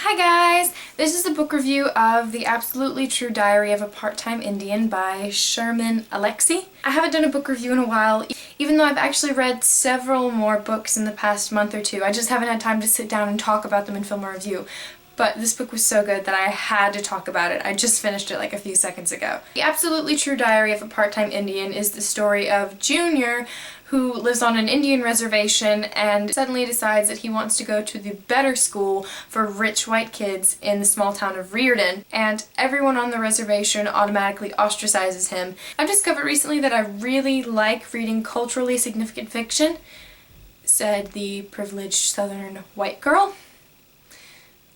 Hi guys! This is a book review of The Absolutely True Diary of a Part-Time Indian by Sherman Alexie. I haven't done a book review in a while, even though I've actually read several more books in the past month or two. I just haven't had time to sit down and talk about them and film a review. But this book was so good that I had to talk about it. I just finished it like a few seconds ago. The Absolutely True Diary of a Part-Time Indian is the story of Junior, who lives on an Indian reservation and suddenly decides that he wants to go to the better school for rich white kids in the small town of Reardon, and everyone on the reservation automatically ostracizes him. I've discovered recently that I really like reading culturally significant fiction, said the privileged southern white girl.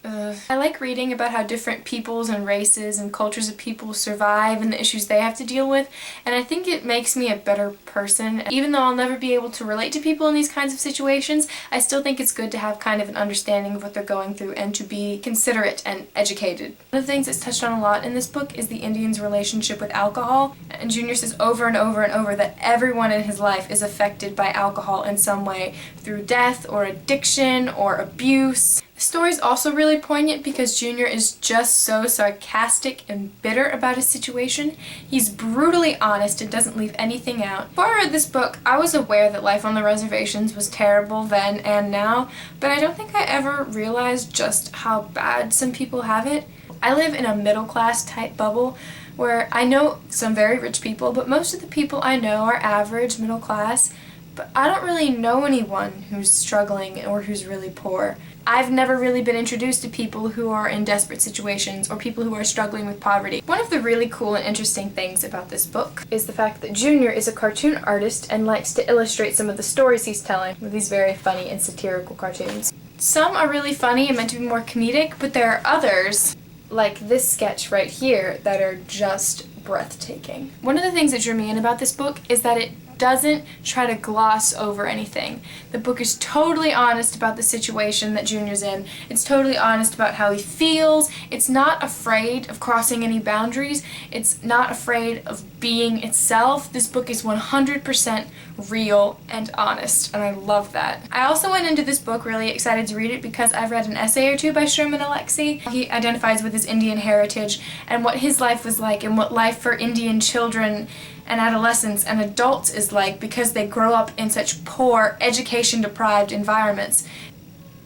I like reading about how different peoples and races and cultures of people survive and the issues they have to deal with, and I think it makes me a better person. Even though I'll never be able to relate to people in these kinds of situations, I still think it's good to have kind of an understanding of what they're going through and to be considerate and educated. One of the things that's touched on a lot in this book is the Indian's relationship with alcohol, and Junior says over and over and over that everyone in his life is affected by alcohol in some way, through death or addiction or abuse. The story's also really poignant because Junior is just so sarcastic and bitter about his situation. He's brutally honest and doesn't leave anything out. Before I read this book, I was aware that life on the reservations was terrible then and now, but I don't think I ever realized just how bad some people have it. I live in a middle-class type bubble where I know some very rich people, but most of the people I know are average, middle class, but I don't really know anyone who's struggling or who's really poor. I've never really been introduced to people who are in desperate situations or people who are struggling with poverty. One of the really cool and interesting things about this book is the fact that Junior is a cartoon artist and likes to illustrate some of the stories he's telling with these very funny and satirical cartoons. Some are really funny and meant to be more comedic, but there are others, like this sketch right here, that are just breathtaking. One of the things that drew me in about this book is that it doesn't try to gloss over anything. The book is totally honest about the situation that Junior's in. It's totally honest about how he feels. It's not afraid of crossing any boundaries. It's not afraid of being itself. This book is 100% real and honest, and I love that. I also went into this book really excited to read it because I've read an essay or two by Sherman Alexie. He identifies with his Indian heritage and what his life was like and what life for Indian children and adolescents and adults is like because they grow up in such poor, education-deprived environments.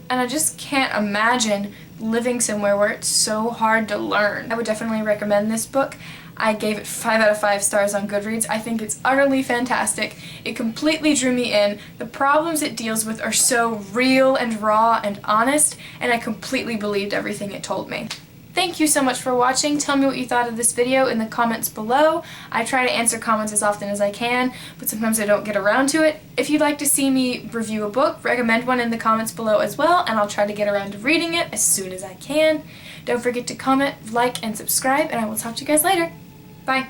And I just can't imagine living somewhere where it's so hard to learn. I would definitely recommend this book. I gave it 5 out of 5 stars on Goodreads. I think it's utterly fantastic. It completely drew me in. The problems it deals with are so real and raw and honest, and I completely believed everything it told me. Thank you so much for watching. Tell me what you thought of this video in the comments below. I try to answer comments as often as I can, but sometimes I don't get around to it. If you'd like to see me review a book, recommend one in the comments below as well, and I'll try to get around to reading it as soon as I can. Don't forget to comment, like, and subscribe, and I will talk to you guys later. Bye!